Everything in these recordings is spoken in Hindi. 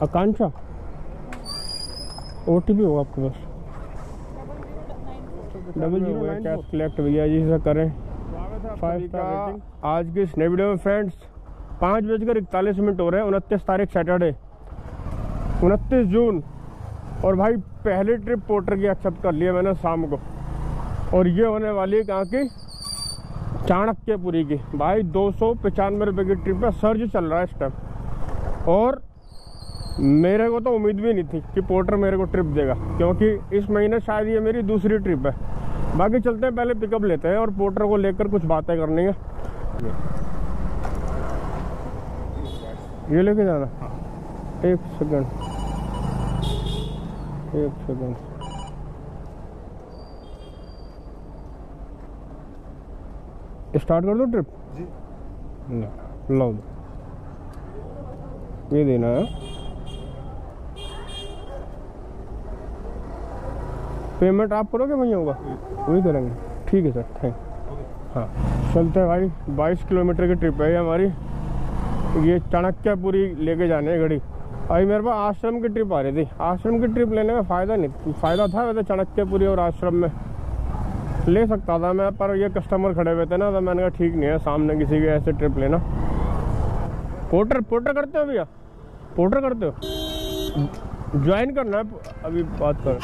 आकांक्षा OTP होगा आपके पास 0094 कैश कलेक्ट भैया जी से करें 5 स्टार रेटिंग। आज की इस नई वीडियो में फ्रेंड्स 5:41 हो रहे हैं, 29 तारीख सैटरडे 29 जून। और भाई पहली ट्रिप पोर्टर की एक्सेप्ट कर लिया मैंने शाम को, और ये होने वाली है कहाँ की, चाणक्यपुरी की। भाई 295 रुपये की ट्रिप है, सर्ज चल रहा है इस टाइम। और मेरे को तो उम्मीद भी नहीं थी कि पोर्टर मेरे को ट्रिप देगा, क्योंकि इस महीने शायद ये मेरी दूसरी ट्रिप है। बाकी चलते हैं, पहले पिकअप लेते हैं और पोर्टर को लेकर कुछ बातें करनी है। ये लेके जाना, एक सेकंड स्टार्ट कर दो ट्रिप जी। लो ये देना है, पेमेंट आप करोगे वही होगा, वही करेंगे। ठीक है सर, थैंक। हाँ चलते हैं भाई, 22 किलोमीटर की ट्रिप है ये हमारी। ये चाणक्यपुरी लेके जाने है गाड़ी। अभी मेरे पास आश्रम की ट्रिप आ रही थी, आश्रम की ट्रिप लेने में फ़ायदा नहीं, फ़ायदा था वैसे चाणक्यपुरी और आश्रम में ले सकता था मैं, पर ये कस्टमर खड़े हुए थे ना, तो मैंने कहा ठीक नहीं है सामने किसी की ऐसे ट्रिप लेना। पोर्टर करते हो भैया, पोर्टर करते हो, ज्वाइन करना है अभी बात कर।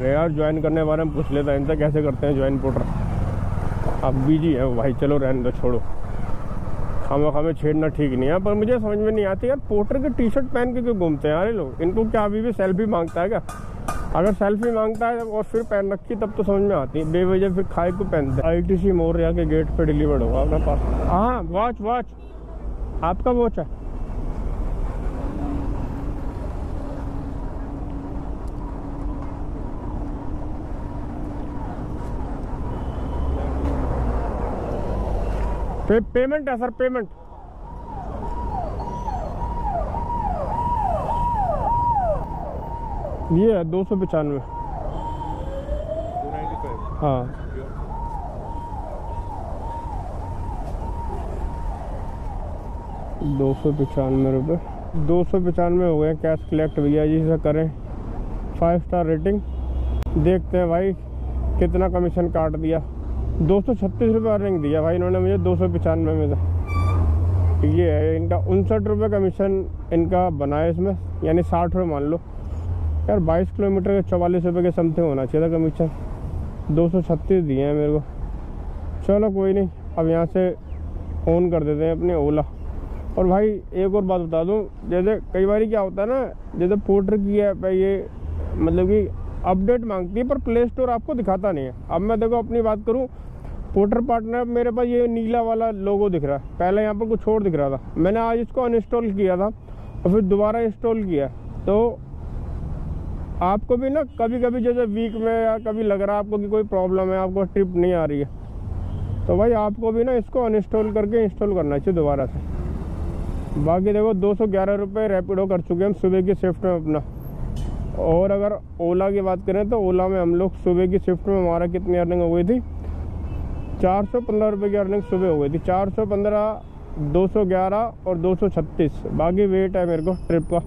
यार ज्वाइन करने के बारे में पूछ लेता है इनसे, कैसे करते हैं ज्वाइन पोर्टर। अब बिजी है भाई, चलो रहने दो, छोड़ो, हमें छेड़ना ठीक नहीं है। पर मुझे समझ में नहीं आती यार, पोर्टर के टी शर्ट पहन के क्यों घूमते हैं यार ये लोग। इनको क्या अभी भी सेल्फी मांगता है क्या? अगर सेल्फी मांगता है और फिर पहन रखी तब तो समझ में आती है, बेवजह फिर खाए को पहनते हैं। ITC मोरिया के गेट पे डिलीवर्ड होगा आपके पास। हाँ वॉच आपका वॉच है। पेमेंट है सर, पेमेंट ये है 295। हाँ 295 रुपये, 295 हो गए कैश कलेक्ट भैया जी से करें 5 स्टार रेटिंग। देखते हैं भाई कितना कमीशन काट दिया। 236 रुपये अर्निंग दिया भाई इन्होंने मुझे 295 में से। ये है इनका 59 रुपये कमीशन इनका बना है इसमें, यानी 60 रुपये मान लो यार। 22 किलोमीटर के 44 रुपये के समथिंग होना चाहिए था कमीशन, 236 दिए हैं मेरे को। चलो कोई नहीं, अब यहाँ से ऑन कर देते हैं अपने ओला। और भाई एक और बात बता दूँ, जैसे कई बार क्या होता है ना, जैसे पोर्टर की ऐप है ये, मतलब कि अपडेट मांगती है पर प्ले स्टोर आपको दिखाता नहीं है। अब मैं देखो अपनी बात करूँ, पोर्टर पार्टनर मेरे पास ये नीला वाला लोगो दिख रहा है, पहले यहाँ पर कुछ और दिख रहा था। मैंने आज इसको अनइंस्टॉल किया था और फिर दोबारा इंस्टॉल किया। तो आपको भी ना कभी कभी जैसे वीक में या कभी लग रहा है आपको कि कोई प्रॉब्लम है, आपको ट्रिप नहीं आ रही है, तो भाई आपको भी ना इसको अनइंस्टॉल करके इंस्टॉल करना चाहिए दोबारा से। बाकी देखो 211 रुपये रैपिडो कर चुके हैं हम सुबह की शिफ्ट में अपना। और अगर ओला की बात करें तो ओला में हम लोग सुबह की शिफ्ट में हमारा कितनी अर्निंग हो गई थी, 415 रुपये की अर्निंग सुबह हो गई थी। 415, 211 और 236। बाकी वेट है मेरे को ट्रिप का।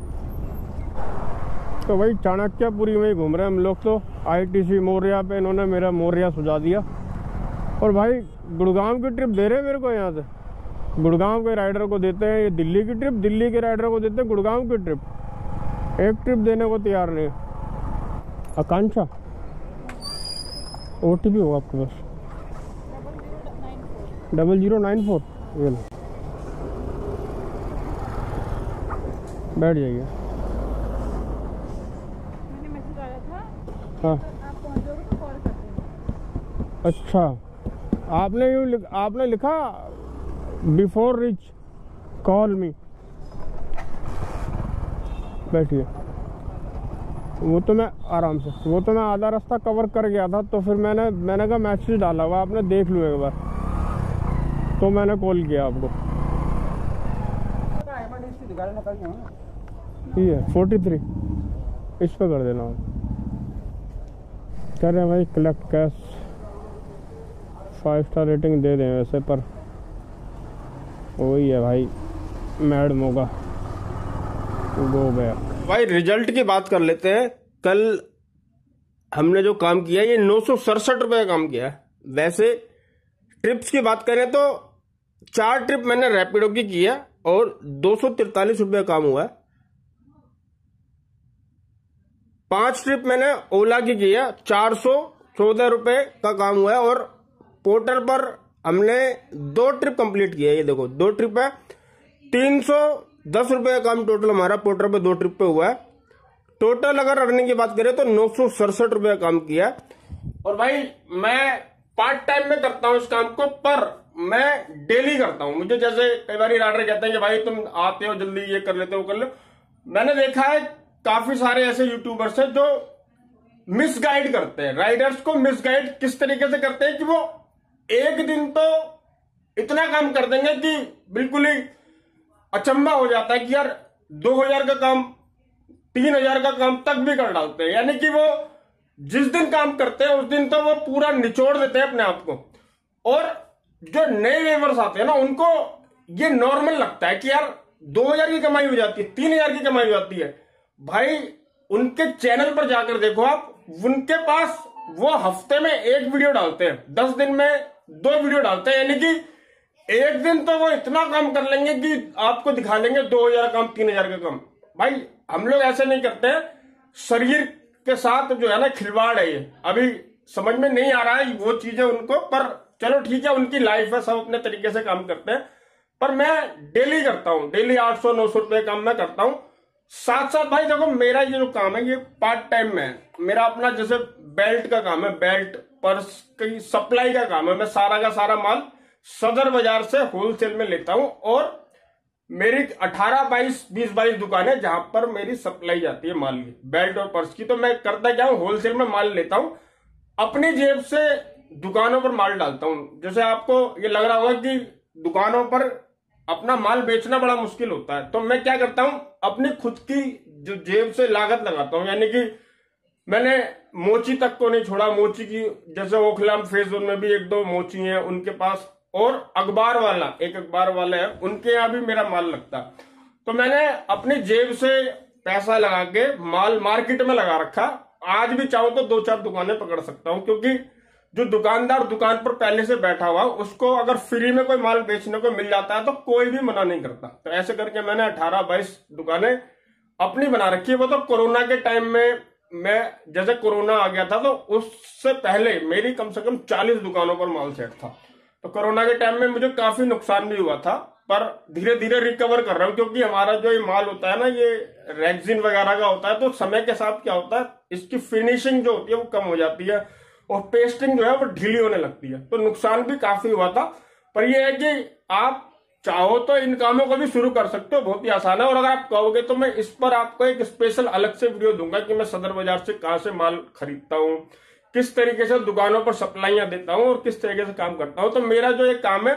तो भाई चाणक्यपुरी में ही घूम रहे हैं हम लोग। तो ITC मोरिया पे इन्होंने मेरा मोरिया सुझा दिया। और भाई गुड़गांव की ट्रिप दे रहे हैं मेरे को, यहाँ से गुड़गांव के राइडर को देते हैं ये दिल्ली की ट्रिप, दिल्ली के राइडर को देते हैं गुड़गांव की ट्रिप। एक ट्रिप देने को तैयार नहीं। आकांक्षा OTP होगा आपके पास 0094। ये लो, बैठ जाइए। मैंने मैसेज आया था, हाँ आप पहुंच जाओगे तो कॉल कर देना। अच्छा, आपने लिखा बिफोर रिच कॉल मी। बैठिए। वो तो मैं आराम से, वो तो मैं आधा रास्ता कवर कर गया था, तो फिर मैंने कहा मैसेज डाला हुआ आपने देख लो एक बार, तो मैंने कॉल किया आपको। ये 43 इस पर कर देना। कह रहे हैं भाई कलेक्ट कैश 5 स्टार रेटिंग दे दें वैसे, पर वही है भाई मैडम होगा। Go back. भाई रिजल्ट की बात कर लेते हैं। कल हमने जो काम किया ये 967 रुपये का काम किया है। वैसे ट्रिप्स की बात करें तो 4 ट्रिप मैंने रैपिडो की है और 243 रुपये काम हुआ है। 5 ट्रिप मैंने ओला की है, 414 रुपये का काम हुआ है। और पोर्टर पर हमने 2 ट्रिप कंप्लीट किया है। ये देखो 2 ट्रिप है, 310 रुपये का काम टोटल हमारा पोर्टर पर 2 ट्रिप पे हुआ है। टोटल अगर अर्निंग की बात करें तो 967 रुपये का काम किया। और भाई मैं पार्ट टाइम में करता हूं इस काम को, पर मैं डेली करता हूं। मुझे जैसे कई बार राइडर कहते हैं कि भाई तुम आते हो जल्दी ये कर लेते हो कर लो। मैंने देखा है काफी सारे ऐसे यूट्यूबर्स हैं जो मिसगाइड करते हैं राइडर्स को। मिसगाइड किस तरीके से करते हैं कि वो एक दिन तो इतना काम कर देंगे कि बिल्कुल ही अचंभा हो जाता है कि यार 2000 का काम 3000 का काम तक भी कर डालते हैं। यानी कि वो जिस दिन काम करते हैं उस दिन तो वो पूरा निचोड़ देते हैं अपने आप को। और जो नए वेवर्स आते हैं ना उनको ये नॉर्मल लगता है कि यार 2000 की कमाई हो जाती है, 3000 की कमाई हो जाती है। भाई उनके चैनल पर जाकर देखो आप, उनके पास वो हफ्ते में 1 वीडियो डालते हैं, 10 दिन में 2 वीडियो डालते हैं। यानी कि एक दिन तो वो इतना काम कर लेंगे कि आपको दिखा लेंगे 2000 काम 3000 का काम। भाई हम लोग ऐसे नहीं करते हैं। शरीर के साथ जो है ना खिलवाड़ है ये। अभी समझ में नहीं आ रहा है वो चीजें उनको, पर चलो ठीक है, उनकी लाइफ है, सब अपने तरीके से काम करते हैं। पर मैं डेली करता हूं, डेली 800-900 रुपये काम मैं करता हूं। साथ साथ भाई देखो मेरा ये जो काम है ये पार्ट टाइम में है। मेरा अपना जैसे बेल्ट का काम है, बेल्ट पर्स की सप्लाई का काम है। मैं सारा का सारा माल सदर बाजार से होलसेल में लेता हूं और मेरी 18-22 दुकानें जहां पर मेरी सप्लाई जाती है माल की, बेल्ट और पर्स की। तो मैं करता क्या हूं, होलसेल में माल लेता हूं, अपनी जेब से दुकानों पर माल डालता हूं। जैसे आपको ये लग रहा होगा कि दुकानों पर अपना माल बेचना बड़ा मुश्किल होता है, तो मैं क्या करता हूं, अपनी खुद की जो जेब से लागत लगाता हूं। यानी कि मैंने मोची तक को नहीं छोड़ा। मोची की जैसे ओखलाम फेज जोन में भी 1-2 मोची हैं उनके पास, और अखबार वाला एक अखबार वाले है उनके यहाँ भी मेरा माल लगता। तो मैंने अपनी जेब से पैसा लगा के माल मार्केट में लगा रखा। आज भी चाहूं तो 2-4 दुकानें पकड़ सकता हूं, क्योंकि जो दुकानदार दुकान पर पहले से बैठा हुआ उसको अगर फ्री में कोई माल बेचने को मिल जाता है तो कोई भी मना नहीं करता। तो ऐसे करके मैंने 18-22 दुकानें अपनी बना रखी है। वो तो कोरोना के टाइम में, मैं जैसे कोरोना आ गया था तो उससे पहले मेरी कम से कम 40 दुकानों पर माल सेट था। तो कोरोना के टाइम में मुझे काफी नुकसान भी हुआ था, पर धीरे धीरे रिकवर कर रहा हूं। क्योंकि हमारा जो ये माल होता है ना, ये रेक्सिन वगैरह का होता है, तो समय के साथ क्या होता है, इसकी फिनिशिंग जो होती है वो कम हो जाती है और पेस्टिंग जो है वो ढीली होने लगती है। तो नुकसान भी काफी हुआ था। पर यह है कि आप चाहो तो इन कामों को भी शुरू कर सकते हो, बहुत ही आसान है। और अगर आप कहोगे तो मैं इस पर आपको एक स्पेशल अलग से वीडियो दूंगा कि मैं सदर बाजार से कहां से माल खरीदता हूं, किस तरीके से दुकानों पर सप्लाइयां देता हूं और किस तरीके से काम करता हूं। तो मेरा जो एक काम है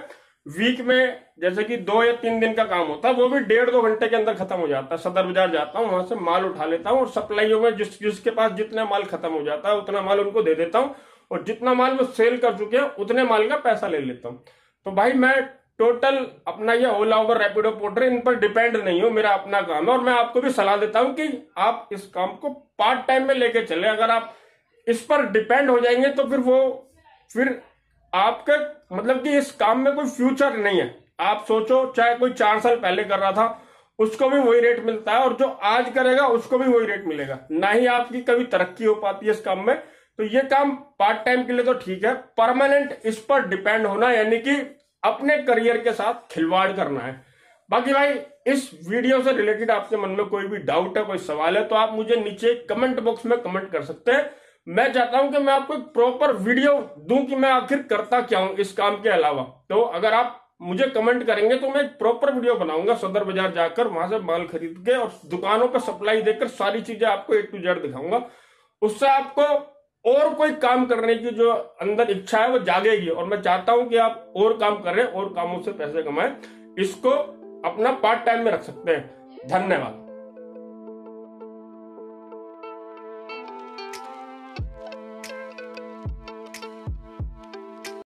वीक में जैसे कि 2 या 3 दिन का काम होता है, वो भी 1.5-2 घंटे के अंदर खत्म हो जाता है। सदर बाजार जाता हूँ, वहां से माल उठा लेता हूँ और सप्लाइयों में जिसके पास जितना माल खत्म हो जाता है उतना माल उनको दे देता हूँ, और जितना माल वो सेल कर चुके हैं उतने माल का पैसा ले लेता हूँ। तो भाई मैं टोटल अपना ये ओला उबर रैपिडो पोर्टर इन पर डिपेंड नहीं हूं, मेरा अपना काम है। और मैं आपको भी सलाह देता हूं कि आप इस काम को पार्ट टाइम में लेके चले। अगर आप इस पर डिपेंड हो जाएंगे तो फिर आपके मतलब कि इस काम में कोई फ्यूचर नहीं है। आप सोचो, चाहे कोई 4 साल पहले कर रहा था उसको भी वही रेट मिलता है, और जो आज करेगा उसको भी वही रेट मिलेगा। ना ही आपकी कभी तरक्की हो पाती है इस काम में। तो ये काम पार्ट टाइम के लिए तो ठीक है, परमानेंट इस पर डिपेंड होना यानी कि अपने करियर के साथ खिलवाड़ करना है। बाकी भाई इस वीडियो से रिलेटेड आपके मन में कोई भी डाउट है, कोई सवाल है, तो आप मुझे नीचे कमेंट बॉक्स में कमेंट कर सकते हैं। मैं चाहता हूं कि मैं आपको एक प्रॉपर वीडियो दूं कि मैं आखिर करता क्या हूं इस काम के अलावा। तो अगर आप मुझे कमेंट करेंगे तो मैं एक प्रॉपर वीडियो बनाऊंगा, सदर बाजार जाकर वहां से माल खरीद के और दुकानों पर सप्लाई देकर सारी चीजें आपको A to Z दिखाऊंगा। उससे आपको और कोई काम करने की जो अंदर इच्छा है वो जागेगी, और मैं चाहता हूं कि आप और काम करें और कामों से पैसे कमाएं। इसको अपना पार्ट टाइम में रख सकते हैं। धन्यवाद।